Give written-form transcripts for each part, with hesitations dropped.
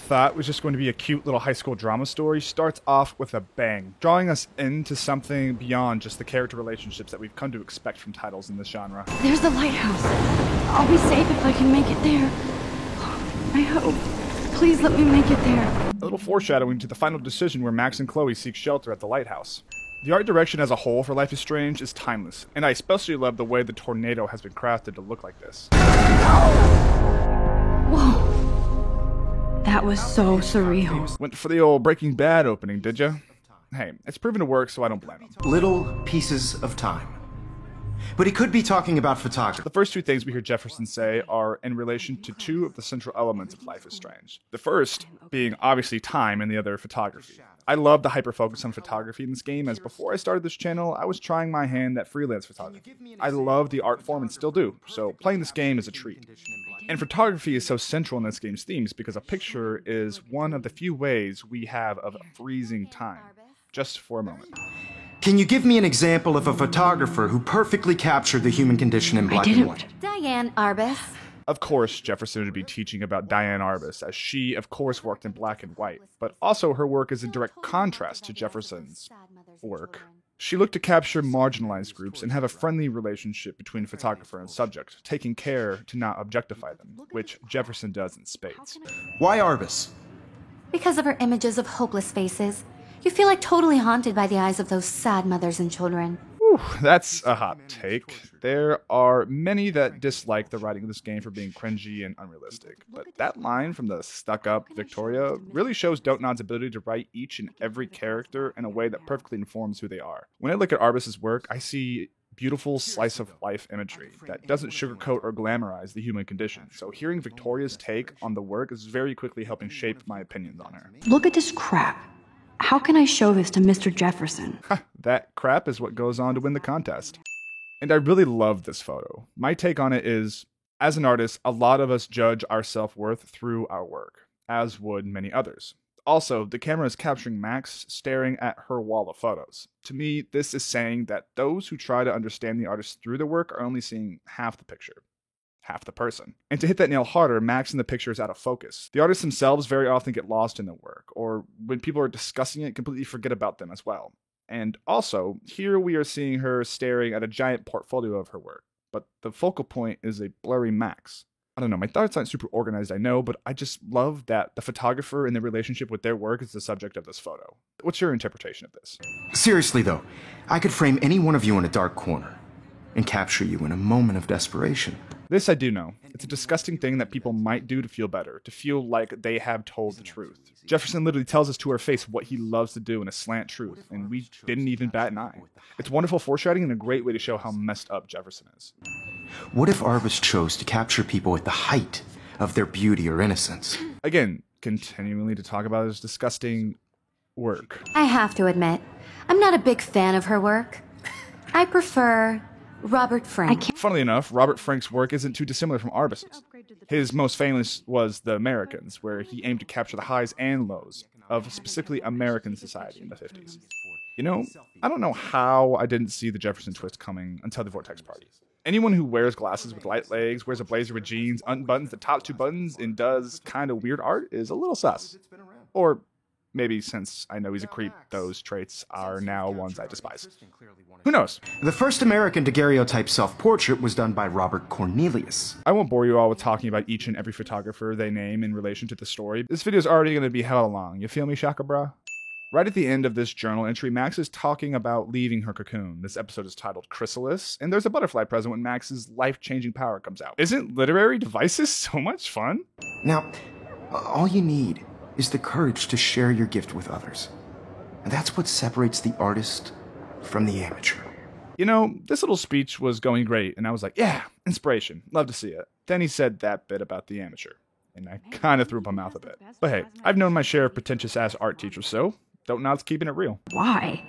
thought was just going to be a cute little high school drama story starts off with a bang, drawing us into something beyond just the character relationships that we've come to expect from titles in this genre. There's the lighthouse. I'll be safe if I can make it there. I hope. Please let me make it there. A little foreshadowing to the final decision where Max and Chloe seek shelter at the lighthouse. The art direction as a whole for Life is Strange is timeless, and I especially love the way the tornado has been crafted to look like this. Whoa. That was so surreal. Went for the old Breaking Bad opening, did ya? Hey, it's proven to work, so I don't blame him. Little pieces of time. But he could be talking about photography. The first two things we hear Jefferson say are in relation to two of the central elements of Life is Strange. The first being obviously time and the other photography. I love the hyper-focus on photography in this game, as before I started this channel, I was trying my hand at freelance photography. I love the art form and still do, so playing this game is a treat. And photography is so central in this game's themes because a picture is one of the few ways we have of freezing time. Just for a moment. Can you give me an example of a photographer who perfectly captured the human condition in black and white? Diane Arbus. Of course, Jefferson would be teaching about Diane Arbus, as she, of course, worked in black and white, but also her work is in direct contrast to Jefferson's work. She looked to capture marginalized groups and have a friendly relationship between photographer and subject, taking care to not objectify them, which Jefferson does in spades. Why Arbus? Because of her images of hopeless faces. You feel like totally haunted by the eyes of those sad mothers and children. Whew, that's a hot take. There are many that dislike the writing of this game for being cringy and unrealistic, but that line from the stuck-up Victoria really shows Dontnod's ability to write each and every character in a way that perfectly informs who they are. When I look at Arbus's work, I see beautiful slice-of-life imagery that doesn't sugarcoat or glamorize the human condition, so hearing Victoria's take on the work is very quickly helping shape my opinions on her. Look at this crap. How can I show this to Mr. Jefferson? That crap is what goes on to win the contest. And I really love this photo. My take on it is, as an artist, a lot of us judge our self-worth through our work, as would many others. Also, the camera is capturing Max staring at her wall of photos. To me, this is saying that those who try to understand the artist through their work are only seeing half the picture. Half the person. And to hit that nail harder, Max in the picture is out of focus. The artists themselves very often get lost in their work, or when people are discussing it, completely forget about them as well. And also, here we are seeing her staring at a giant portfolio of her work, but the focal point is a blurry Max. I don't know, my thoughts aren't super organized, I know, but I just love that the photographer and their relationship with their work is the subject of this photo. What's your interpretation of this? Seriously though, I could frame any one of you in a dark corner and capture you in a moment of desperation. This I do know. It's a disgusting thing that people might do to feel better, to feel like they have told the truth. Jefferson literally tells us to our face what he loves to do in a slant truth, and we didn't even bat an eye. It's wonderful foreshadowing and a great way to show how messed up Jefferson is. What if Arbus chose to capture people at the height of their beauty or innocence? Again, continually to talk about his disgusting work. I have to admit, I'm not a big fan of her work. I prefer Robert Frank. Funnily enough, Robert Frank's work isn't too dissimilar from Arbus's. His most famous was The Americans, where he aimed to capture the highs and lows of specifically American society in the 50s. You know, I don't know how I didn't see the Jefferson twist coming until the Vortex party. Anyone who wears glasses with light legs, wears a blazer with jeans, unbuttons the top two buttons, and does kind of weird art is a little sus. Or maybe since I know he's a creep, those traits are now ones I despise. Who knows? The first American daguerreotype self-portrait was done by Robert Cornelius. I won't bore you all with talking about each and every photographer they name in relation to the story. This video is already going to be hella long, you feel me, Shaka bra? Right at the end of this journal entry, Max is talking about leaving her cocoon. This episode is titled Chrysalis, and there's a butterfly present when Max's life-changing power comes out. Isn't literary devices so much fun? Now, all you need is the courage to share your gift with others. And that's what separates the artist from the amateur. You know, this little speech was going great, and I was like, yeah, inspiration. Love to see it. Then he said that bit about the amateur, and I kind of threw up my mouth a bit. But hey, I've known my share of pretentious-ass art teachers, so Dontnod's keeping it real. Why?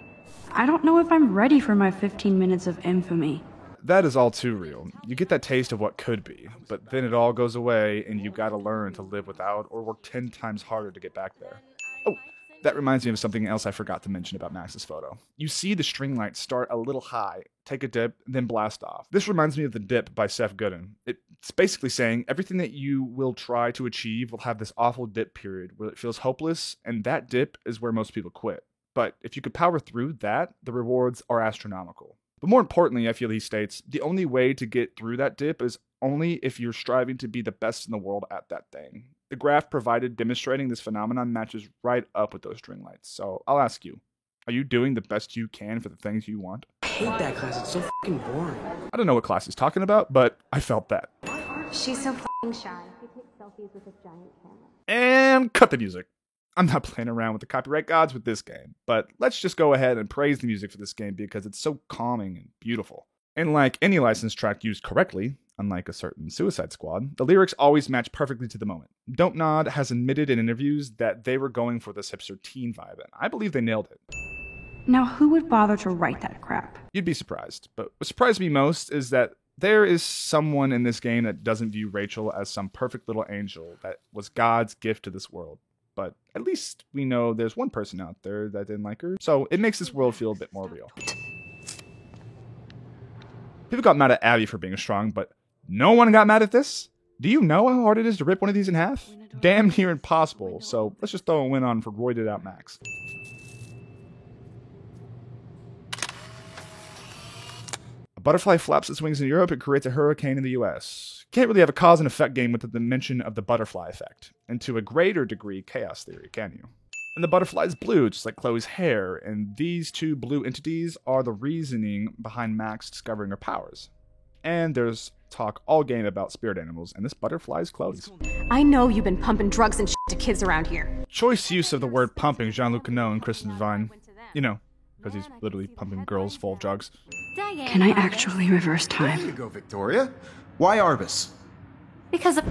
I don't know if I'm ready for my 15 minutes of infamy. That is all too real. You get that taste of what could be, but then it all goes away, and you gotta learn to live without or work 10 times harder to get back there. Oh, that reminds me of something else I forgot to mention about Max's photo. You see the string light start a little high, take a dip, then blast off. This reminds me of The Dip by Seth Godin. It's basically saying everything that you will try to achieve will have this awful dip period where it feels hopeless, and that dip is where most people quit. But if you could power through that, the rewards are astronomical. But more importantly, I feel he states, the only way to get through that dip is only if you're striving to be the best in the world at that thing. The graph provided demonstrating this phenomenon matches right up with those string lights. So I'll ask you, are you doing the best you can for the things you want? I hate that class. It's so fucking boring. I don't know what class he's talking about, but I felt that. She's so fucking shy. He takes selfies with a giant camera. And cut the music. I'm not playing around with the copyright gods with this game, but let's just go ahead and praise the music for this game because it's so calming and beautiful. And like any licensed track used correctly, unlike a certain Suicide Squad, the lyrics always match perfectly to the moment. Don't Nod has admitted in interviews that they were going for this hipster teen vibe, and I believe they nailed it. Now, who would bother to write that crap? You'd be surprised, but what surprised me most is that there is someone in this game that doesn't view Rachel as some perfect little angel that was God's gift to this world. But at least we know there's one person out there that didn't like her, so it makes this world feel a bit more real. People got mad at Abby for being strong, but no one got mad at this? Do you know how hard it is to rip one of these in half? Damn near impossible, so let's just throw a win on for roided out Max. A butterfly flaps its wings in Europe, it creates a hurricane in the US. Can't really have a cause and effect game with the dimension of the butterfly effect. And to a greater degree, chaos theory, can you? And the butterfly is blue, just like Chloe's hair, and these two blue entities are the reasoning behind Max discovering her powers. And there's talk all game about spirit animals, and this butterfly is Chloe's. I know you've been pumping drugs and shit to kids around here. Choice use of the word pumping, Jean-Luc Cano and Kristen Devine. You know, because he's literally pumping girls full of drugs. Can I actually reverse There time? you go, Victoria. Why Arbus? Because of...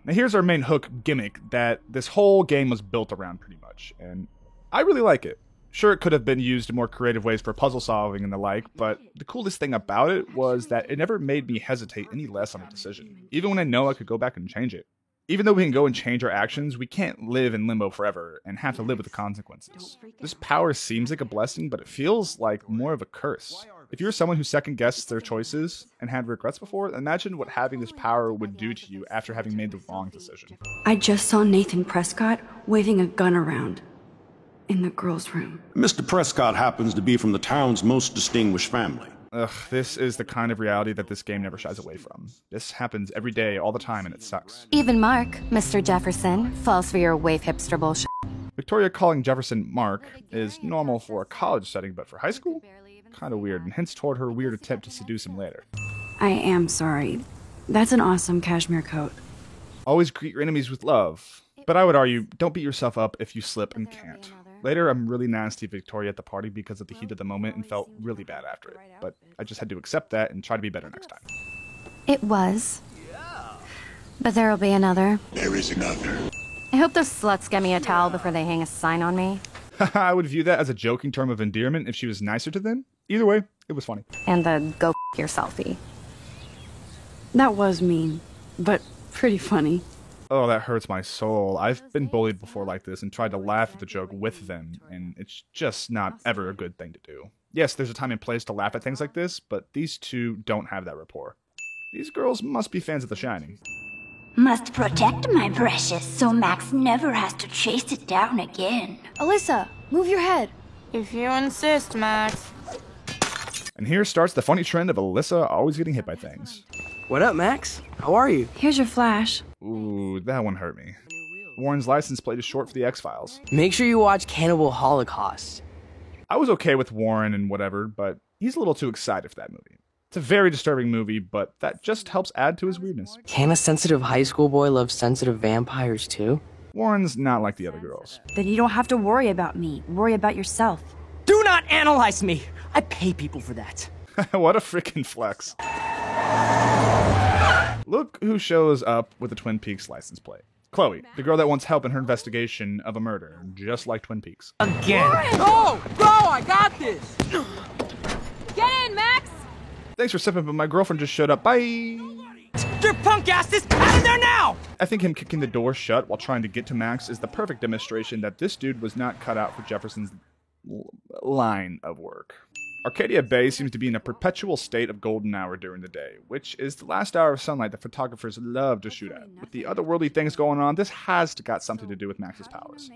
Now here's our main hook gimmick that this whole game was built around pretty much, and I really like it. Sure, it could have been used in more creative ways for puzzle solving and the like, but the coolest thing about it was that it never made me hesitate any less on a decision, even when I know I could go back and change it. Even though we can go and change our actions, we can't live in limbo forever and have to live with the consequences. This power seems like a blessing, but it feels like more of a curse. If you're someone who second-guessed their choices and had regrets before, imagine what having this power would do to you after having made the wrong decision. I just saw Nathan Prescott waving a gun around in the girls' room. Mr. Prescott happens to be from the town's most distinguished family. Ugh, this is the kind of reality that this game never shies away from. This happens every day, all the time, and it sucks. Even Mark, Mr. Jefferson, falls for your wave hipster bullshit. Victoria calling Jefferson Mark is normal for a college setting, but for high school? Kinda weird, and hints toward her weird attempt to seduce him later. I am sorry. That's an awesome cashmere coat. Always greet your enemies with love. But I would argue, don't beat yourself up if you slip and can't. Later, I'm really nasty to Victoria at the party because of the heat of the moment and felt really bad after it. But I just had to accept that and try to be better next time. It was. But there'll be another. There is another. I hope those sluts get me a towel before they hang a sign on me. I would view that as a joking term of endearment if she was nicer to them. Either way, it was funny. And the go f your selfie. That was mean, but pretty funny. Oh, that hurts my soul. I've been bullied before like this and tried to laugh at the joke with them, and it's just not ever a good thing to do. Yes, there's a time and place to laugh at things like this, but these two don't have that rapport. These girls must be fans of The Shining. Must protect my precious so Max never has to chase it down again. Alyssa, move your head. If you insist, Max. And here starts the funny trend of Alyssa always getting hit by things. What up, Max? How are you? Here's your flash. Ooh, that one hurt me. Warren's license plate is short for the X-Files. Make sure you watch Cannibal Holocaust. I was okay with Warren and whatever, but he's a little too excited for that movie. It's a very disturbing movie, but that just helps add to his weirdness. Can a sensitive high school boy love sensitive vampires too? Warren's not like the other girls. Then you don't have to worry about me. Worry about yourself. Do not analyze me! I pay people for that. What a freaking flex. Look who shows up with the Twin Peaks license plate. Chloe, the girl that wants help in her investigation of a murder, just like Twin Peaks. Again! Go! Go! I got this! Get in, Max! Thanks for sipping, but my girlfriend just showed up. Bye! Your punk ass is out of there now! I think him kicking the door shut while trying to get to Max is the perfect demonstration that this dude was not cut out for Jefferson's line of work. Arcadia Bay seems to be in a perpetual state of golden hour during the day, which is the last hour of sunlight that photographers love to shoot at. With the otherworldly things going on, this has got something to do with Max's powers.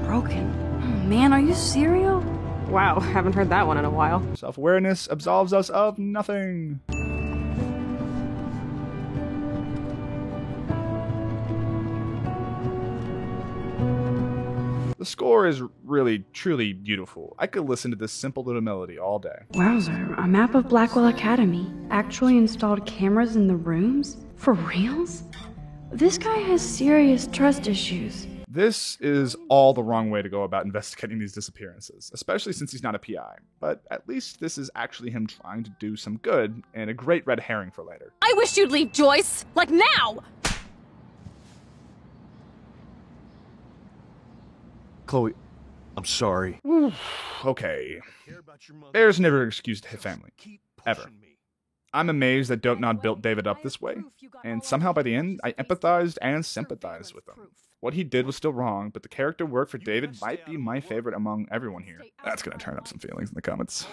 Broken. Oh, man, are you serial? Wow, haven't heard that one in a while. Self-awareness absolves us of nothing. The score is really, truly beautiful. I could listen to this simple little melody all day. Wowzer, a map of Blackwell Academy. Actually installed cameras in the rooms? For reals? This guy has serious trust issues. This is all the wrong way to go about investigating these disappearances, especially since he's not a PI. But at least this is actually him trying to do some good, and a great red herring for later. I wish you'd leave, Joyce! Like now! Chloe, I'm sorry. Okay. There's never an excuse to hit family. Ever. I'm amazed that Don't Nod built David up this way, and somehow by the end, I empathized and sympathized with him. What he did was still wrong, but the character work for David might be my favorite among everyone here. That's gonna turn up some feelings in the comments.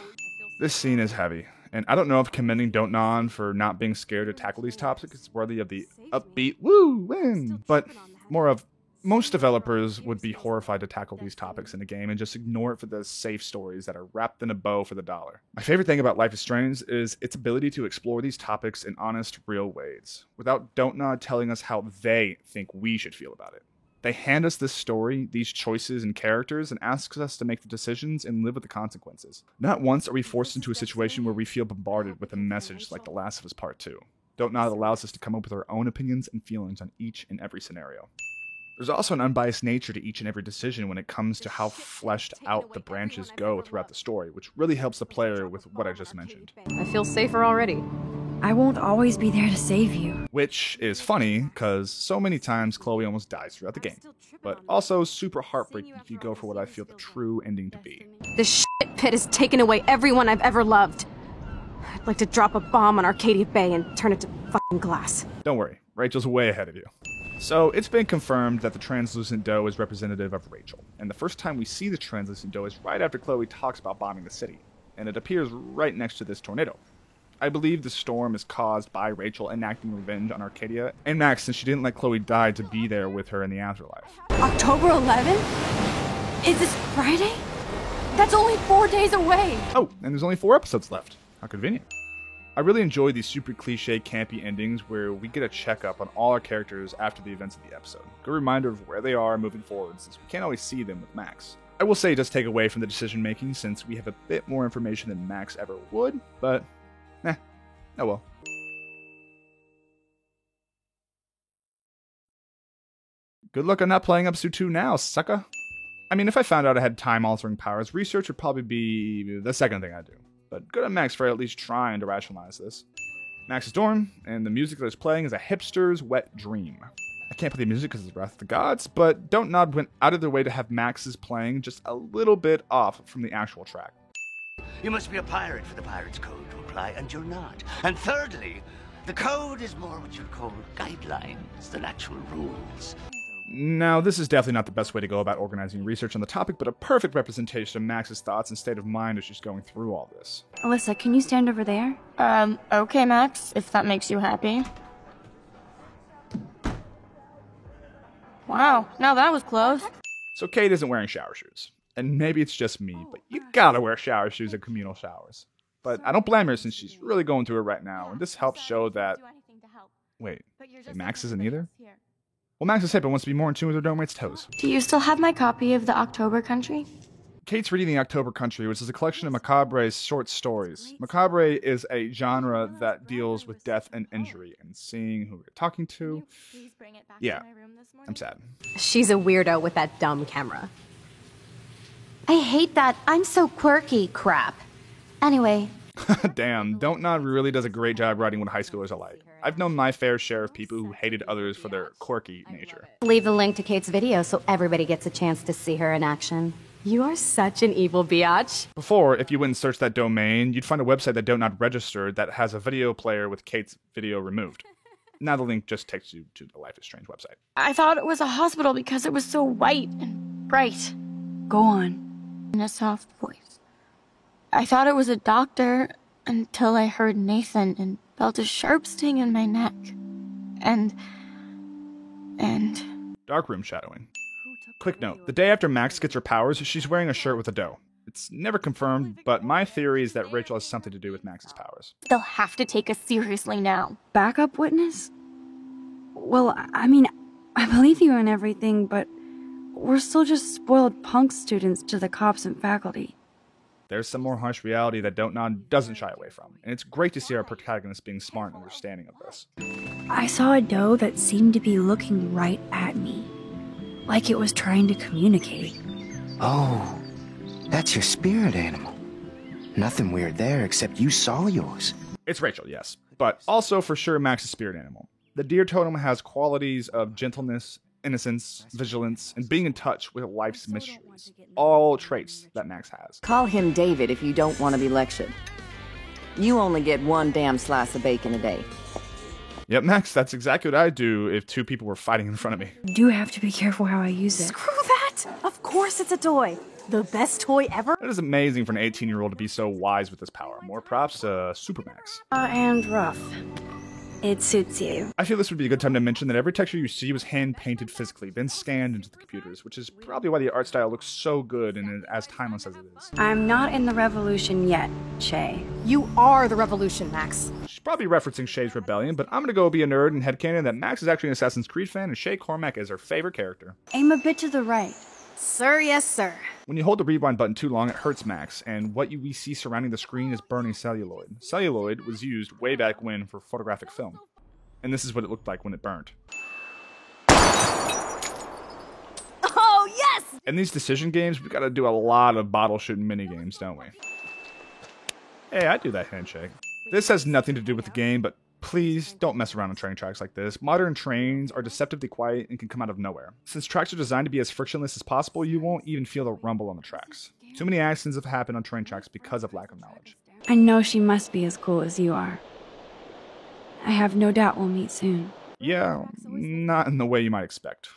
This scene is heavy, and I don't know if commending Don't Nod for not being scared to tackle these topics is worthy of the upbeat woo win, but more of most developers would be horrified to tackle these topics in a game and just ignore it for the safe stories that are wrapped in a bow for the dollar. My favorite thing about Life is Strange is its ability to explore these topics in honest, real ways, without Don't Nod telling us how they think we should feel about it. They hand us this story, these choices and characters, and ask us to make the decisions and live with the consequences. Not once are we forced into a situation where we feel bombarded with a message like The Last of Us Part 2. Don't Nod allows us to come up with our own opinions and feelings on each and every scenario. There's also an unbiased nature to each and every decision when it comes to how fleshed out the branches go throughout the story, which really helps the player with what I just mentioned. I feel safer already. I won't always be there to save you. Which is funny, because so many times Chloe almost dies throughout the game, but also super heartbreaking if you go for what I feel the true ending to be. This shit pit has taken away everyone I've ever loved. I'd like to drop a bomb on Arcadia Bay and turn it to fucking glass. Don't worry, Rachel's way ahead of you. So, it's been confirmed that the translucent doe is representative of Rachel, and the first time we see the translucent doe is right after Chloe talks about bombing the city, and it appears right next to this tornado. I believe the storm is caused by Rachel enacting revenge on Arcadia and Max since she didn't let Chloe die to be there with her in the afterlife. October 11th? Is this Friday? That's only 4 days away! Oh, and there's only 4 episodes left. How convenient. I really enjoy these super cliche, campy endings where we get a checkup on all our characters after the events of the episode. Good reminder of where they are moving forward since we can't always see them with Max. I will say it does take away from the decision making since we have a bit more information than Max ever would, but oh well. Good luck on not playing episode 2 now, sucker. I mean, if I found out I had time-altering powers, research would probably be the second thing I'd do. But good on Max for at least trying to rationalize this. Max's dorm, and the music that is playing is a hipster's wet dream. I can't play the music because it's Wrath of the Gods, but Don't Nod went out of their way to have Max's playing just a little bit off from the actual track. You must be a pirate for the Pirate's Code to apply, and you're not. And thirdly, the code is more what you'd call guidelines than actual rules. Now, this is definitely not the best way to go about organizing research on the topic, but a perfect representation of Max's thoughts and state of mind as she's going through all this. Alyssa, can you stand over there? Okay, Max, if that makes you happy. Wow, now that was close. So Kate isn't wearing shower shoes. And maybe it's just me, but you gotta wear shower shoes at communal showers. But I don't blame her since she's really going through it right now, and this helps show that... Wait, Max isn't either? Well, Max is hip and wants to be more in tune with her domate's toes. Do you still have my copy of The October Country? Kate's reading The October Country, which is a collection of Macabre's short stories. Macabre is a genre that deals with death and injury, and seeing who we're talking to... Yeah, I'm sad. She's a weirdo with that dumb camera. I hate that I'm so quirky crap. Anyway. Damn, Don't Nod really does a great job writing what high schoolers are like. I've known my fair share of people who hated others for their quirky nature. Leave the link to Kate's video so everybody gets a chance to see her in action. You are such an evil biatch. Before, if you went and searched that domain, you'd find a website that Don't Nod registered that has a video player with Kate's video removed. Now the link just takes you to the Life is Strange website. I thought it was a hospital because it was so white and bright. Go on. In a soft voice. I thought it was a doctor until I heard Nathan and felt a sharp sting in my neck. And... Darkroom shadowing. Quick note, the day after Max gets her powers, she's wearing a shirt with a doe. It's never confirmed, but my theory is that Rachel has something to do with Max's powers. They'll have to take us seriously now. Backup witness? Well, I mean, I believe you and everything, but we're still just spoiled punk students to the cops and faculty. There's some more harsh reality that Don't Nod doesn't shy away from, and it's great to see our protagonist being smart and understanding of this. I saw a doe that seemed to be looking right at me, like it was trying to communicate. Oh, that's your spirit animal. Nothing weird there, except you saw yours. It's Rachel, yes, but also for sure Max's spirit animal. The deer totem has qualities of gentleness, innocence, vigilance, and being in touch with life's mysteries. All traits that Max has. Call him David if you don't want to be lectured. You only get one damn slice of bacon a day. Yep, Max, that's exactly what I'd do if two people were fighting in front of me. Do have to be careful how I use it. Screw that! Of course it's a toy. The best toy ever. It is amazing for an 18-year-old to be so wise with this power. More props to Super Max. And rough. It suits you. I feel this would be a good time to mention that every texture you see was hand-painted physically, then scanned into the computers, which is probably why the art style looks so good and as timeless as it is. I'm not in the revolution yet, Shay. You are the revolution, Max. She's probably referencing Shay's rebellion, but I'm gonna go be a nerd and headcanon that Max is actually an Assassin's Creed fan and Shay Cormac is her favorite character. Aim a bit to the right. Sir, yes, sir. When you hold the rewind button too long, it hurts Max, and what we see surrounding the screen is burning celluloid. Celluloid was used way back when for photographic film. And this is what it looked like when it burned. Oh, yes! In these decision games, we've got to do a lot of bottle shooting minigames, don't we? Hey, I do that handshake. This has nothing to do with the game, but please don't mess around on train tracks like this. Modern trains are deceptively quiet and can come out of nowhere. Since tracks are designed to be as frictionless as possible, you won't even feel the rumble on the tracks. Too many accidents have happened on train tracks because of lack of knowledge. I know she must be as cool as you are. I have no doubt we'll meet soon. Yeah, not in the way you might expect.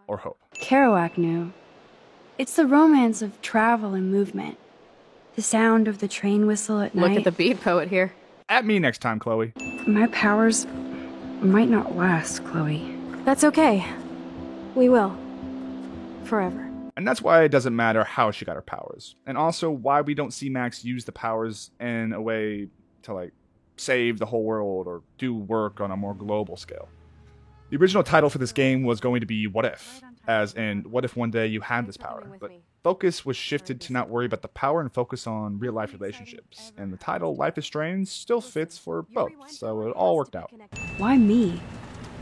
Or hope. Kerouac knew. It's the romance of travel and movement. The sound of the train whistle at night. Look at the beat poet here. At me next time, Chloe. My powers might not last, Chloe. That's okay. We will. Forever. And that's why it doesn't matter how she got her powers. And also why we don't see Max use the powers in a way to, like, save the whole world or do work on a more global scale. The original title for this game was going to be What If, as in, what if one day you had this power? But focus was shifted to not worry about the power and focus on real-life relationships. And the title, Life is Strange, still fits for both, so it all worked out. Why me?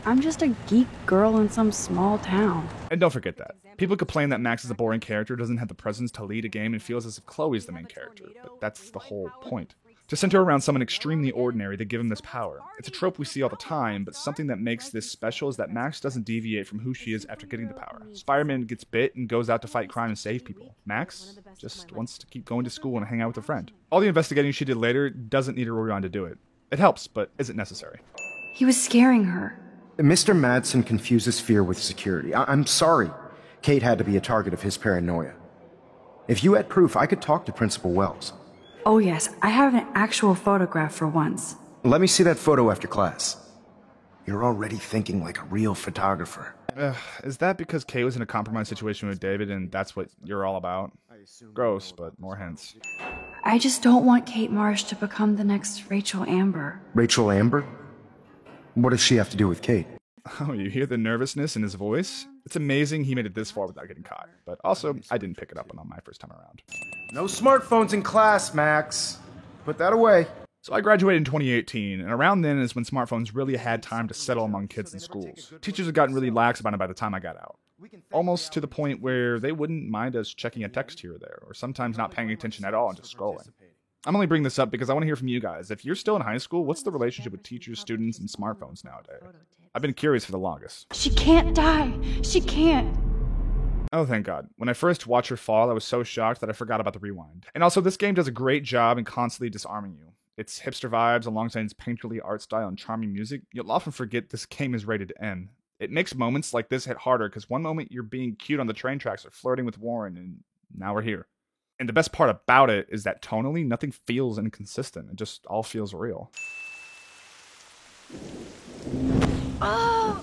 I'm just a geek girl in some small town. And don't forget that. People complain that Max is a boring character, doesn't have the presence to lead a game, and feels as if Chloe's the main character. But that's the whole point. To center around someone extremely ordinary to give him this power. It's a trope we see all the time, but something that makes this special is that Max doesn't deviate from who she is after getting the power. Spider-Man gets bit and goes out to fight crime and save people. Max just wants to keep going to school and hang out with a friend. All the investigating she did later doesn't need a rewind to do it. It helps, but isn't necessary. He was scaring her. Mr. Madsen confuses fear with security. I'm sorry Kate had to be a target of his paranoia. If you had proof, I could talk to Principal Wells. Oh yes, I have an actual photograph for once. Let me see that photo after class. You're already thinking like a real photographer. Is that because Kate was in a compromised situation with David and that's what you're all about? Gross, but more hints. I just don't want Kate Marsh to become the next Rachel Amber. Rachel Amber? What does she have to do with Kate? Oh, you hear the nervousness in his voice? It's amazing he made it this far without getting caught. But also, I didn't pick it up on my first time around. No smartphones in class, Max. Put that away. So I graduated in 2018, and around then is when smartphones really had time to settle among kids in schools. Teachers had gotten really lax about it by the time I got out. Almost to the point where they wouldn't mind us checking a text here or there, or sometimes not paying attention at all and just scrolling. I'm only bringing this up because I want to hear from you guys. If you're still in high school, what's the relationship with teachers, students, and smartphones nowadays? I've been curious for the longest. She can't die. She can't. Oh, thank God. When I first watched her fall, I was so shocked that I forgot about the rewind. And also, this game does a great job in constantly disarming you. Its hipster vibes alongside its painterly art style and charming music, you'll often forget this game is rated N. It makes moments like this hit harder because one moment you're being cute on the train tracks or flirting with Warren, and now we're here. And the best part about it is that tonally, nothing feels inconsistent. It just all feels real. Oh!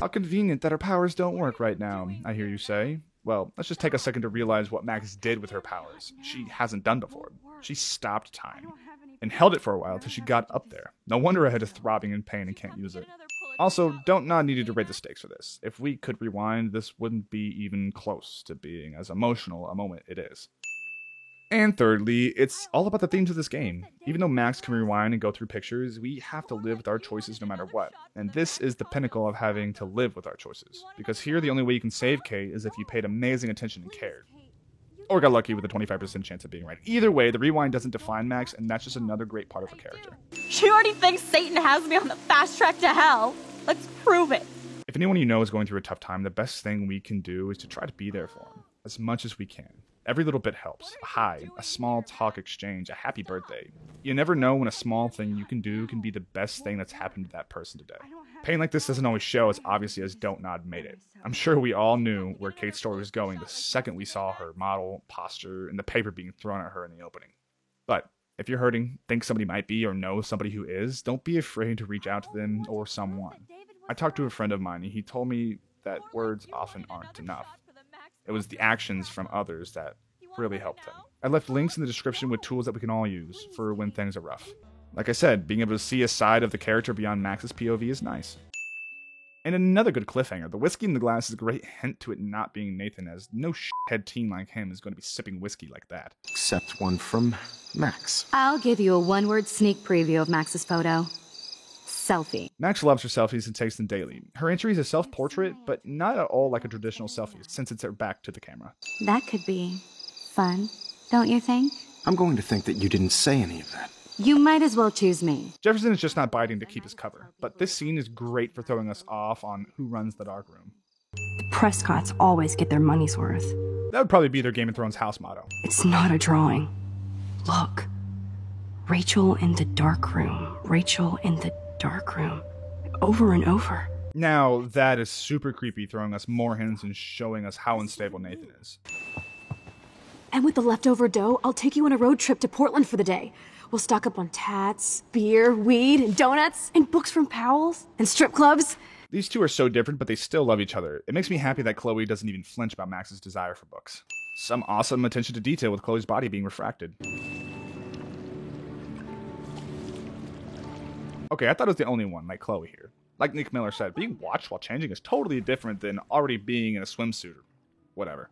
How convenient that her powers don't work right now, I hear you say. Well, let's just take a second to realize what Max did with her powers. She hasn't done before. She stopped time and held it for a while till she got up there. No wonder her head is throbbing in pain and can't use it. Also, don't not need to rate the stakes for this. If we could rewind, this wouldn't be even close to being as emotional a moment it is. And thirdly, it's all about the themes of this game. Even though Max can rewind and go through pictures, we have to live with our choices no matter what. And this is the pinnacle of having to live with our choices. Because here, the only way you can save Kate is if you paid amazing attention and cared. Or got lucky with a 25% chance of being right. Either way, the rewind doesn't define Max, and that's just another great part of her character. She already thinks Satan has me on the fast track to hell. Let's prove it. If anyone you know is going through a tough time, the best thing we can do is to try to be there for them, as much as we can. Every little bit helps. A hi, a small talk exchange, a happy birthday. You never know when a small thing you can do can be the best thing that's happened to that person today. Pain like this doesn't always show as obviously as Don't Nod made it. I'm sure we all knew where Kate's story was going the second we saw her model, posture, and the paper being thrown at her in the opening. But if you're hurting, think somebody might be, or know somebody who is, don't be afraid to reach out to them or someone. I talked to a friend of mine, and he told me that words often aren't enough. It was the actions from others that really helped him. I left links in the description with tools that we can all use for when things are rough. Like I said, being able to see a side of the character beyond Max's POV is nice. And another good cliffhanger, the whiskey in the glass is a great hint to it not being Nathan, as no shithead teen like him is going to be sipping whiskey like that. Except one from Max. I'll give you a one-word sneak preview of Max's photo. Selfie. Max loves her selfies and takes them daily. Her entry is a self-portrait, but not at all like a traditional selfie, since it's her back to the camera. That could be fun, don't you think? I'm going to think that you didn't say any of that. You might as well choose me. Jefferson is just not biting to keep his cover, but this scene is great for throwing us off on who runs the darkroom. Prescotts always get their money's worth. That would probably be their Game of Thrones house motto. It's not a drawing. Look. Rachel in the dark room. Rachel in the dark room. Over and over. Now, that is super creepy, throwing us more hints and showing us how unstable Nathan is. And with the leftover dough, I'll take you on a road trip to Portland for the day. We'll stock up on tats, beer, weed, and donuts, and books from Powell's, and strip clubs. These two are so different, but they still love each other. It makes me happy that Chloe doesn't even flinch about Max's desire for books. Some awesome attention to detail with Chloe's body being refracted. Okay, I thought it was the only one, like Chloe here. Like Nick Miller said, being watched while changing is totally different than already being in a swimsuit or whatever.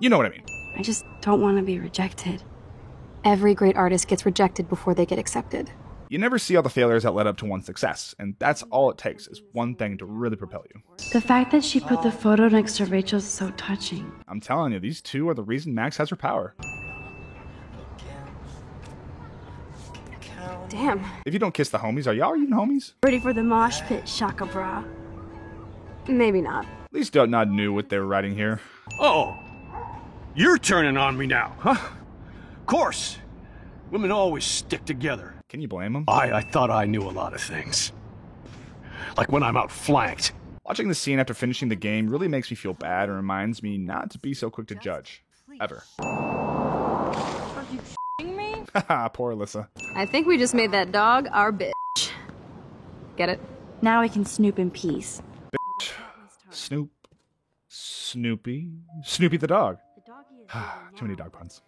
You know what I mean. I just don't want to be rejected. Every great artist gets rejected before they get accepted. You never see all the failures that led up to one success, and that's all it takes is one thing to really propel you. The fact that she put the photo next to Rachel's is so touching. I'm telling you, these two are the reason Max has her power. Damn. If you don't kiss the homies, are y'all even homies? Ready for the mosh pit, Shaka Bra. Maybe not. At least Don't Nod knew what they were writing here. Oh, you're turning on me now, huh? Of course. Women always stick together. Can you blame them? I thought I knew a lot of things. Like when I'm outflanked. Watching the scene after finishing the game really makes me feel bad and reminds me not to be so quick to judge. Ever. Are you f***ing me? Haha, poor Alyssa. I think we just made that dog our bitch. Get it? Now we can snoop in peace. Bitch. Snoop. Snoopy. Snoopy the dog. Too many dog puns.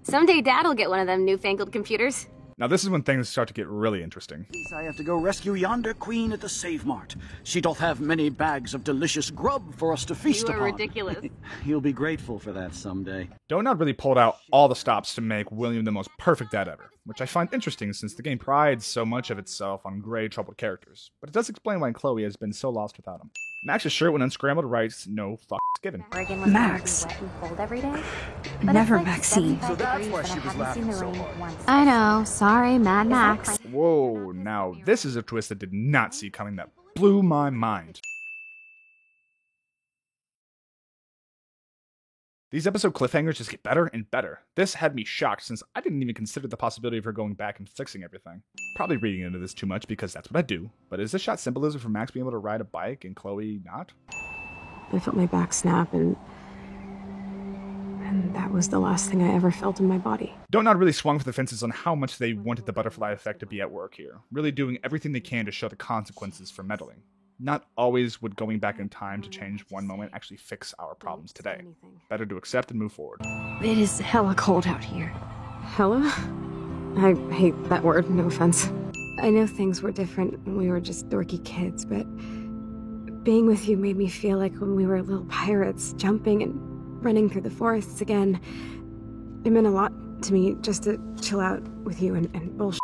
Someday Dad'll get one of them newfangled computers. Now this is when things start to get really interesting. I have to go rescue yonder queen at the Save Mart. She doth have many bags of delicious grub for us to feast upon. You are ridiculous. You'll be grateful for that someday. Don't Nod really pulled out all the stops to make William the most perfect dad ever, which I find interesting since the game prides so much of itself on gray, troubled characters. But it does explain why Chloe has been so lost without him. Max's shirt when unscrambled writes, "No fucks given." Max. Never Maxine. So that's why she was laughing so hard. I know. Sorry, Mad Max. Whoa, now this is a twist I did not see coming that blew my mind. These episode cliffhangers just get better and better. This had me shocked since I didn't even consider the possibility of her going back and fixing everything. Probably reading into this too much because that's what I do, but is this shot symbolism for Max being able to ride a bike and Chloe not? I felt my back snap, and that was the last thing I ever felt in my body. Dontnod really swung for the fences on how much they wanted the butterfly effect to be at work here, really doing everything they can to show the consequences for meddling. Not always would going back in time to change one moment actually fix our problems today. Better to accept and move forward. It is hella cold out here. Hella? I hate that word, no offense. I know things were different when we were just dorky kids, but being with you made me feel like when we were little pirates, jumping and running through the forests again. It meant a lot to me just to chill out with you and bullshit.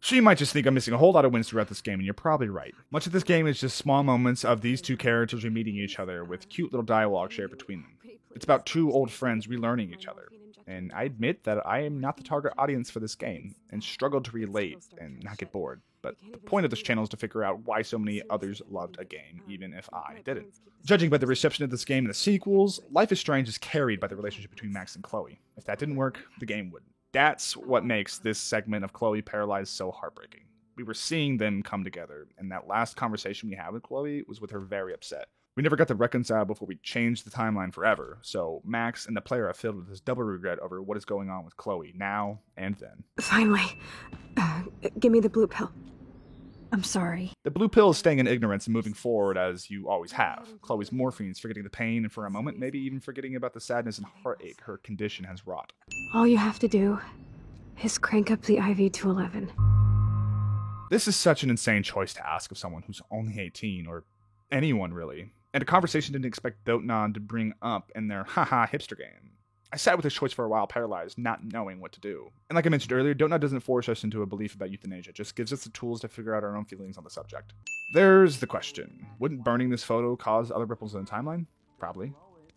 So you might just think I'm missing a whole lot of wins throughout this game, and you're probably right. Much of this game is just small moments of these two characters meeting each other with cute little dialogue shared between them. It's about two old friends relearning each other. And I admit that I am not the target audience for this game, and struggle to relate and not get bored. But the point of this channel is to figure out why so many others loved a game, even if I didn't. Judging by the reception of this game and the sequels, Life is Strange is carried by the relationship between Max and Chloe. If that didn't work, the game wouldn't. That's what makes this segment of Chloe Paralyzed so heartbreaking. We were seeing them come together, and that last conversation we had with Chloe was with her very upset. We never got to reconcile before we changed the timeline forever, so Max and the player are filled with this double regret over what is going on with Chloe now and then. Finally. Give me the blue pill. I'm sorry. The blue pill is staying in ignorance and moving forward as you always have. Chloe's morphine is forgetting the pain and for a moment maybe even forgetting about the sadness and heartache her condition has wrought. All you have to do is crank up the IV to 11. This is such an insane choice to ask of someone who's only 18, or anyone really, and a conversation didn't expect Dontnod to bring up in their haha hipster game. I sat with this choice for a while, paralyzed, not knowing what to do. And like I mentioned earlier, Dontnod doesn't force us into a belief about euthanasia, just gives us the tools to figure out our own feelings on the subject. There's the question. Wouldn't burning this photo cause other ripples in the timeline? Probably.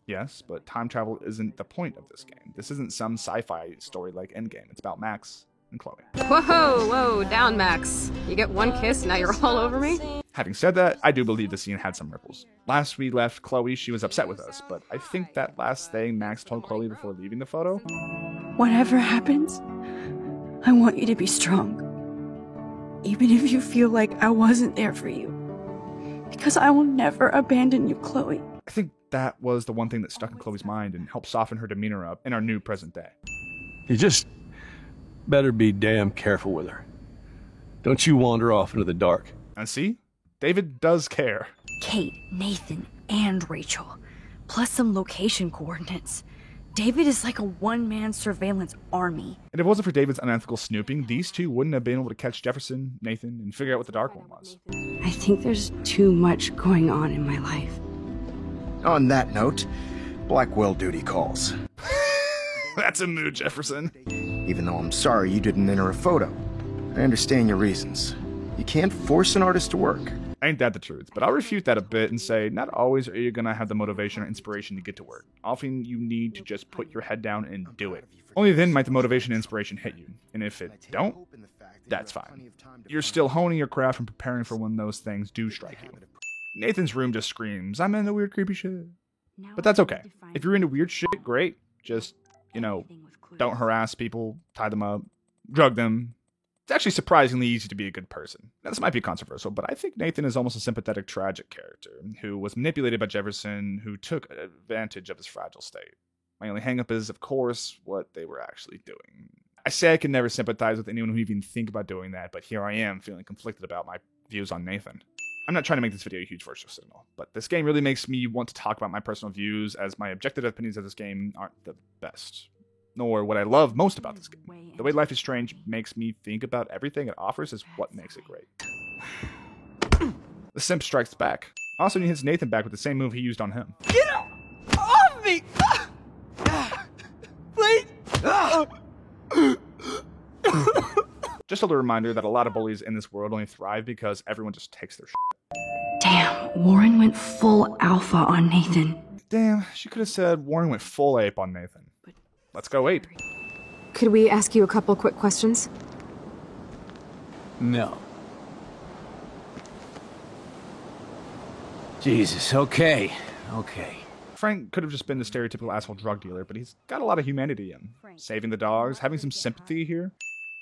Yes, but time travel isn't the point of this game. This isn't some sci-fi story like Endgame. It's about Max and Chloe. Whoa, down, Max. You get one kiss, now you're all over me? Having said that, I do believe the scene had some ripples. Last we left Chloe, she was upset with us, but I think that last thing Max told Chloe before leaving the photo... Whatever happens, I want you to be strong. Even if you feel like I wasn't there for you. Because I will never abandon you, Chloe. I think that was the one thing that stuck in Chloe's mind and helped soften her demeanor up in our new present day. You just better be damn careful with her. Don't you wander off into the dark. And see? David does care. Kate, Nathan, and Rachel. Plus some location coordinates. David is like a one-man surveillance army. And if it wasn't for David's unethical snooping, these two wouldn't have been able to catch Jefferson, Nathan, and figure out what the Dark One was. I think there's too much going on in my life. On that note, Blackwell duty calls. That's a mood, Jefferson. Even though I'm sorry you didn't enter a photo. I understand your reasons. You can't force an artist to work. Ain't that the truth? But I'll refute that a bit and say, not always are you gonna have the motivation or inspiration to get to work. Often you need to just put your head down and do it. Only then might the motivation and inspiration hit you. And if it don't, that's fine. You're still honing your craft and preparing for when those things do strike you. Nathan's room just screams, I'm into weird creepy shit. But that's okay. If you're into weird shit, great. Just, don't harass people, tie them up, drug them. It's actually surprisingly easy to be a good person. Now, this might be controversial, but I think Nathan is almost a sympathetic, tragic character who was manipulated by Jefferson, who took advantage of his fragile state. My only hang-up is, of course, what they were actually doing. I say I can never sympathize with anyone who even think about doing that, but here I am feeling conflicted about my views on Nathan. I'm not trying to make this video a huge virtual signal, but this game really makes me want to talk about my personal views, as my objective opinions of this game aren't the best. Nor what I love most about this game. The way Life is Strange makes me think about everything it offers is what makes it great. The simp strikes back. Also, he hits Nathan back with the same move he used on him. Get off me! Please! Just a little reminder that a lot of bullies in this world only thrive because everyone just takes their shit. Damn, Warren went full alpha on Nathan. Damn, she could have said Warren went full ape on Nathan. Let's go ape. Could we ask you a couple quick questions? No. Jesus, okay. Frank could have just been the stereotypical asshole drug dealer, but he's got a lot of humanity in him. Saving the dogs, having some sympathy here.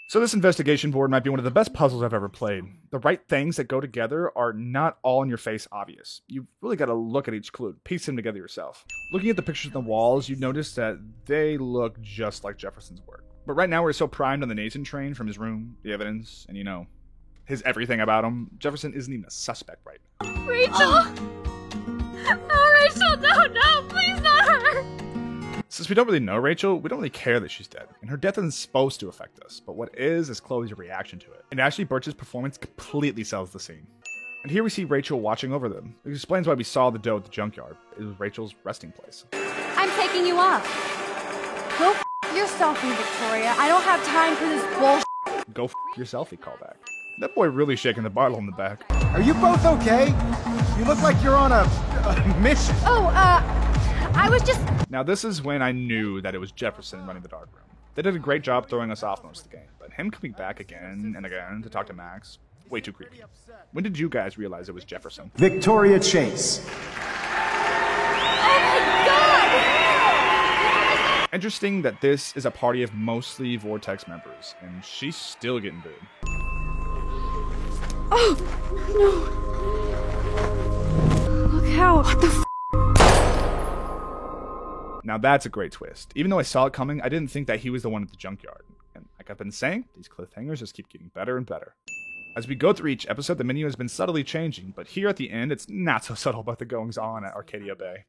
So this investigation board might be one of the best puzzles I've ever played. The right things that go together are not all in your face obvious. You've really got to look at each clue, piece them together yourself. Looking at the pictures on the walls, you notice that they look just like Jefferson's work. But right now we're so primed on the Nathan train from his room, the evidence, and his everything about him. Jefferson isn't even a suspect right now. Rachel! Oh, Rachel, no, please not her! Since we don't really know Rachel, we don't really care that she's dead, and her death isn't supposed to affect us, but what is Chloe's reaction to it. And Ashley Burch's performance completely sells the scene. And here we see Rachel watching over them. It explains why we saw the doe at the junkyard. It was Rachel's resting place. I'm taking you off. Go f your selfie, Victoria. I don't have time for this bullshit. Go f your selfie callback. That boy really shaking the bottle in the back. Are you both okay? You look like you're on a mission. Oh, I was just... Now this is when I knew that it was Jefferson running the dark room. They did a great job throwing us off most of the game, but him coming back again and again to talk to Max, way too creepy. When did you guys realize it was Jefferson? Victoria Chase. Interesting that this is a party of mostly Vortex members, and she's still getting booed. Oh, no. Look out. What the f? Now that's a great twist. Even though I saw it coming, I didn't think that he was the one at the junkyard. And like I've been saying, these cliffhangers just keep getting better and better. As we go through each episode, the menu has been subtly changing, but here at the end, it's not so subtle about the goings-on at Arcadia Bay.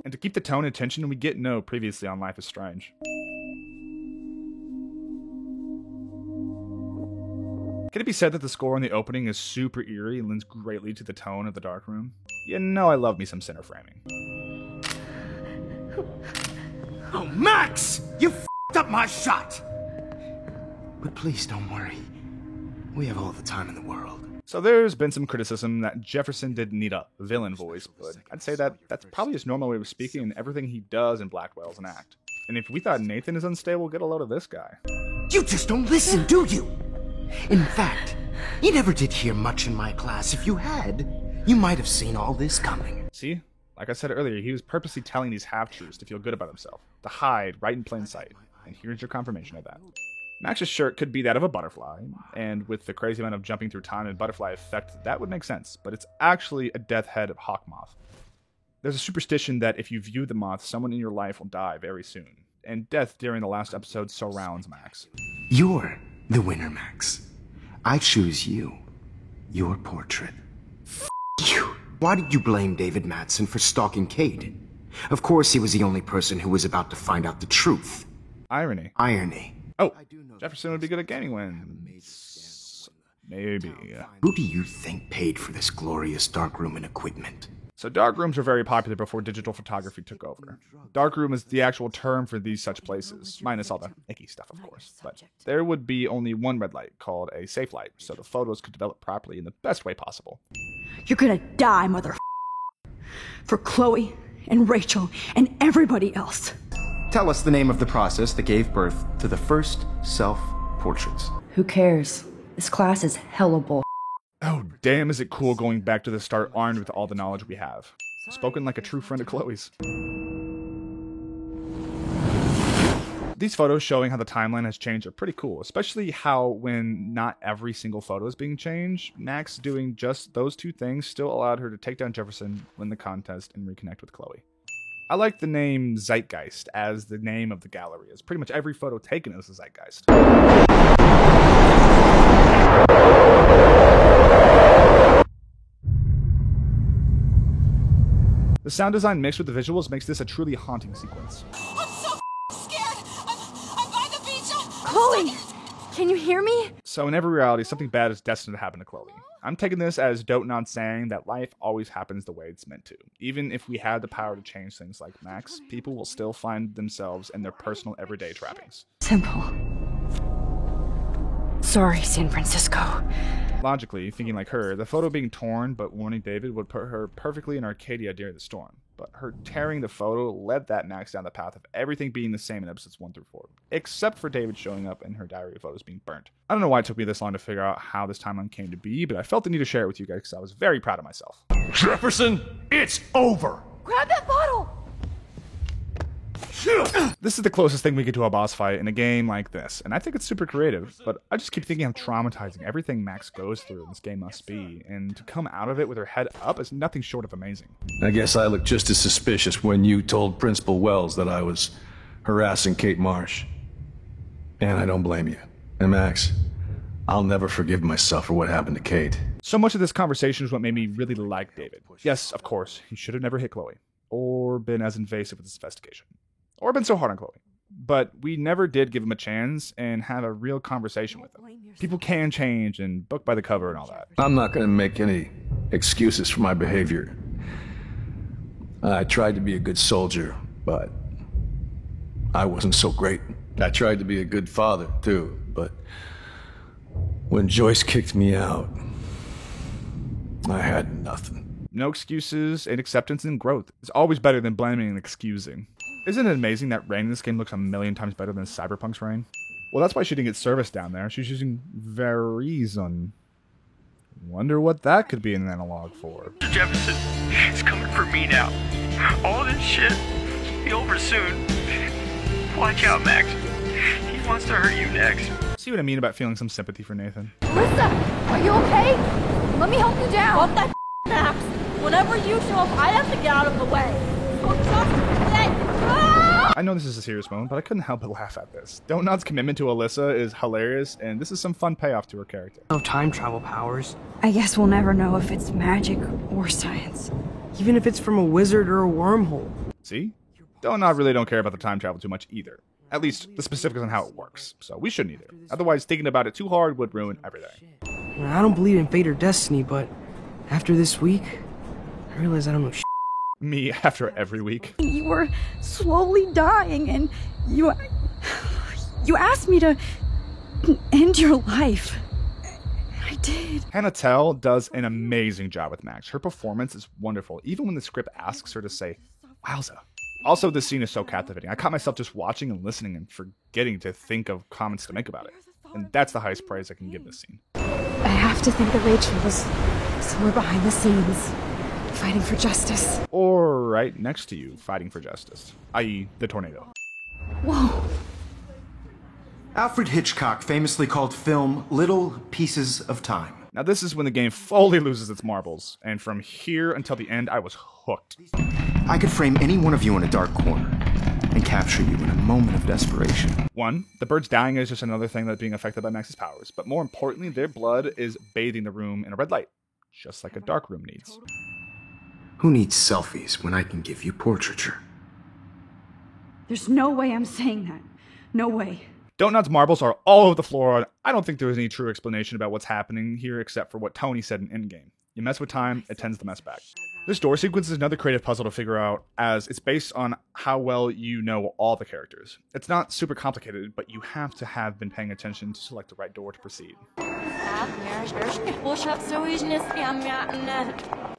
And to keep the tone and tension, we get no previously on Life is Strange. Can it be said that the score in the opening is super eerie and lends greatly to the tone of the dark room? You know I love me some center framing. Oh, Max! You f***ed up my shot! But please don't worry. We have all the time in the world. So there's been some criticism that Jefferson didn't need a villain voice, but I'd say that that's probably his normal way of speaking and everything he does in Blackwell's an act. And if we thought Nathan is unstable, get a load of this guy. You just don't listen, do you? In fact, you never did hear much in my class. If you had, you might have seen all this coming. See? Like I said earlier, he was purposely telling these half-truths to feel good about himself, to hide right in plain sight. And here's your confirmation of that. Max's shirt could be that of a butterfly, and with the crazy amount of jumping through time and butterfly effect, that would make sense, but it's actually a death head of hawk moth. There's a superstition that if you view the moth, someone in your life will die very soon, and death during the last episode surrounds Max. You're the winner, Max. I choose you. Your portrait. F*** you. Why did you blame David Madsen for stalking Cade? Of course he was the only person who was about to find out the truth. Irony. Irony. Oh, Jefferson would be good at gaming wins. Maybe. Who do you think paid for this glorious darkroom and equipment? So darkrooms were very popular before digital photography took over. Darkroom is the actual term for these such places, minus all the icky stuff, of course. But there would be only one red light, called a safe light, so the photos could develop properly in the best way possible. You're gonna die, mother. For Chloe and Rachel and everybody else. Tell us the name of the process that gave birth to the first self-portraits. Who cares? This class is hella bull. Oh, damn, is it cool going back to the start armed with all the knowledge we have. Spoken like a true friend of Chloe's. These photos showing how the timeline has changed are pretty cool, especially how when not every single photo is being changed, Max doing just those two things still allowed her to take down Jefferson, win the contest, and reconnect with Chloe. I like the name Zeitgeist as the name of the gallery, as pretty much every photo taken is a Zeitgeist. The sound design mixed with the visuals makes this a truly haunting sequence. I'm so scared. I'm by the beach. Chloe, can you hear me? So in every reality, something bad is destined to happen to Chloe. I'm taking this as Dontnod saying that life always happens the way it's meant to. Even if we had the power to change things like Max, people will still find themselves in their personal everyday trappings. Simple. sorry, San Francisco. Logically, thinking like her, the photo being torn but warning David would put her perfectly in Arcadia during the storm. But her tearing the photo led that Max down the path of everything being the same in episodes 1 through 4, except for David showing up and her diary photos being burnt. I don't know why it took me this long to figure out how this timeline came to be, but I felt the need to share it with you guys because I was very proud of myself. Jefferson, it's over! Grab that bottle! This is the closest thing we get to a boss fight in a game like this, and I think it's super creative, but I just keep thinking how traumatizing everything Max goes through in this game must be, and to come out of it with her head up is nothing short of amazing. I guess I looked just as suspicious when you told Principal Wells that I was harassing Kate Marsh. And I don't blame you. And Max, I'll never forgive myself for what happened to Kate. So much of this conversation is what made me really like David. Yes, of course, he should have never hit Chloe, or been as invasive with his investigation, or been so hard on Chloe. But we never did give him a chance and have a real conversation with him. People can change and book by the cover and all that. I'm not going to make any excuses for my behavior. I tried to be a good soldier, but I wasn't so great. I tried to be a good father, too, but when Joyce kicked me out, I had nothing. No excuses, and acceptance and growth is always better than blaming and excusing. Isn't it amazing that rain in this game looks a million times better than Cyberpunk's rain? Well, that's why she didn't get service down there. She's using Verizon. Wonder what that could be an analog for. Mr. Jefferson, it's coming for me now. All this shit will be over soon. Watch out, Max. He wants to hurt you next. See what I mean about feeling some sympathy for Nathan? Alyssa, are you okay? Let me help you down. Fuck that Max. Whenever you show up, I have to get out of the way. So just say, I know this is a serious moment, but I couldn't help but laugh at this. Donut's commitment to Alyssa is hilarious, and this is some fun payoff to her character. No time travel powers. I guess we'll never know if it's magic or science. Even if it's from a wizard or a wormhole. See? Donut really don't care about the time travel too much either. At least the specifics on how it works, so we shouldn't either. Otherwise, thinking about it too hard would ruin everything. I don't believe in fate or destiny, but after this week, I realize I don't know shit. Me after every week. You were slowly dying, and you asked me to end your life. I did. Hannah Tell does an amazing job with Max. Her performance is wonderful, even when the script asks her to say, "Wowza." Also, this scene is so captivating. I caught myself just watching and listening and forgetting to think of comments to make about it. And that's the highest praise I can give this scene. I have to think that Rachel was somewhere behind the scenes, fighting for justice. Or right next to you, fighting for justice. I.e., the tornado. Whoa. Alfred Hitchcock famously called film little pieces of time. Now this is when the game fully loses its marbles, and from here until the end I was hooked. I could frame any one of you in a dark corner and capture you in a moment of desperation. 1, the birds dying is just another thing that's being affected by Max's powers, but more importantly, their blood is bathing the room in a red light, just like a dark room needs. Who needs selfies when I can give you portraiture? There's no way I'm saying that. No way. Donut's marbles are all over the floor, and I don't think there is any true explanation about what's happening here except for what Tony said in Endgame. You mess with time, it tends to mess back. This door sequence is another creative puzzle to figure out, as it's based on how well you know all the characters. It's not super complicated, but you have to have been paying attention to select the right door to proceed.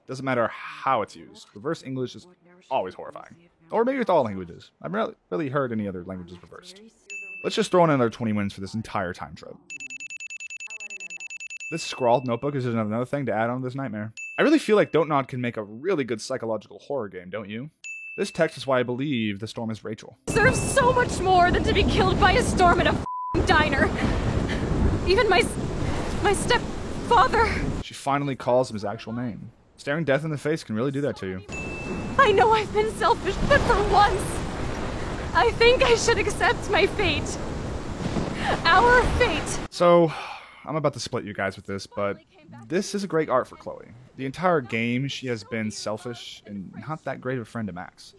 Doesn't matter how it's used. Reverse English is always horrifying. Or maybe with all languages. I've not really heard any other languages reversed. Let's just throw in another 20 wins for this entire time trip. This scrawled notebook is just another thing to add on to this nightmare. I really feel like Don't Nod can make a really good psychological horror game, don't you? This text is why I believe the storm is Rachel. Deserves so much more than to be killed by a storm at a diner. Even my stepfather. She finally calls him his actual name. Staring death in the face can really do that to you. I know I've been selfish, but for once, I think I should accept my fate. Our fate. So, I'm about to split you guys with this, but this is a great art for Chloe. The entire game, she has been selfish and not that great of a friend to Max.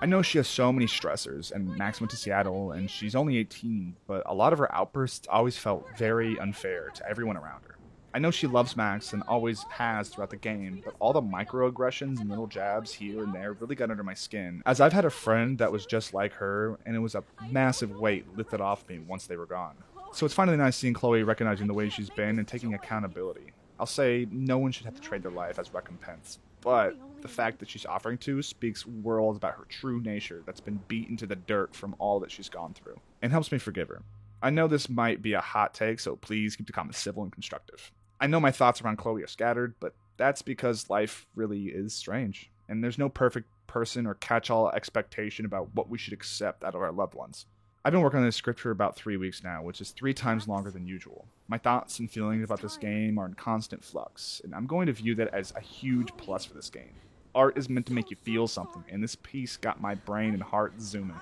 I know she has so many stressors, and Max went to Seattle, and she's only 18, but a lot of her outbursts always felt very unfair to everyone around her. I know she loves Max and always has throughout the game, but all the microaggressions and little jabs here and there really got under my skin, as I've had a friend that was just like her, and it was a massive weight lifted off me once they were gone. So it's finally nice seeing Chloe recognizing the way she's been and taking accountability. I'll say no one should have to trade their life as recompense, but the fact that she's offering to speaks worlds about her true nature that's been beaten to the dirt from all that she's gone through, and helps me forgive her. I know this might be a hot take, so please keep the comments civil and constructive. I know my thoughts around Chloe are scattered, but that's because life really is strange, and there's no perfect person or catch-all expectation about what we should accept out of our loved ones. I've been working on this script for about 3 weeks now, which is 3 times longer than usual. My thoughts and feelings about this game are in constant flux, and I'm going to view that as a huge plus for this game. Art is meant to make you feel something, and this piece got my brain and heart zooming.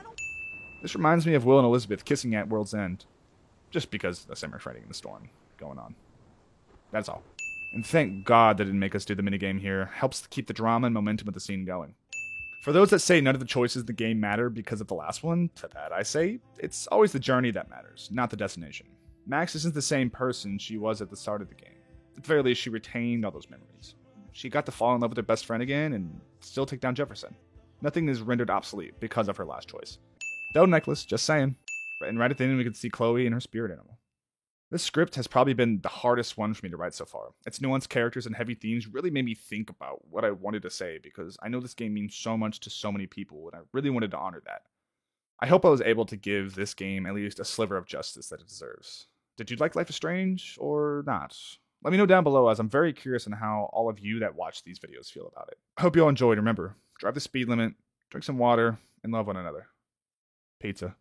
This reminds me of Will and Elizabeth kissing at World's End, just because of the summer fighting in the storm going on. That's all. And thank God that didn't make us do the minigame here. Helps to keep the drama and momentum of the scene going. For those that say none of the choices in the game matter because of the last one, to that I say, it's always the journey that matters, not the destination. Max isn't the same person she was at the start of the game. At the very least, she retained all those memories. She got to fall in love with her best friend again and still take down Jefferson. Nothing is rendered obsolete because of her last choice. Though necklace, just saying. And right at the end we could see Chloe and her spirit animal. This script has probably been the hardest one for me to write so far. Its nuanced characters and heavy themes really made me think about what I wanted to say because I know this game means so much to so many people and I really wanted to honor that. I hope I was able to give this game at least a sliver of justice that it deserves. Did you like Life is Strange or not? Let me know down below as I'm very curious on how all of you that watch these videos feel about it. I hope you all enjoyed. Remember, drive the speed limit, drink some water, and love one another. Pizza.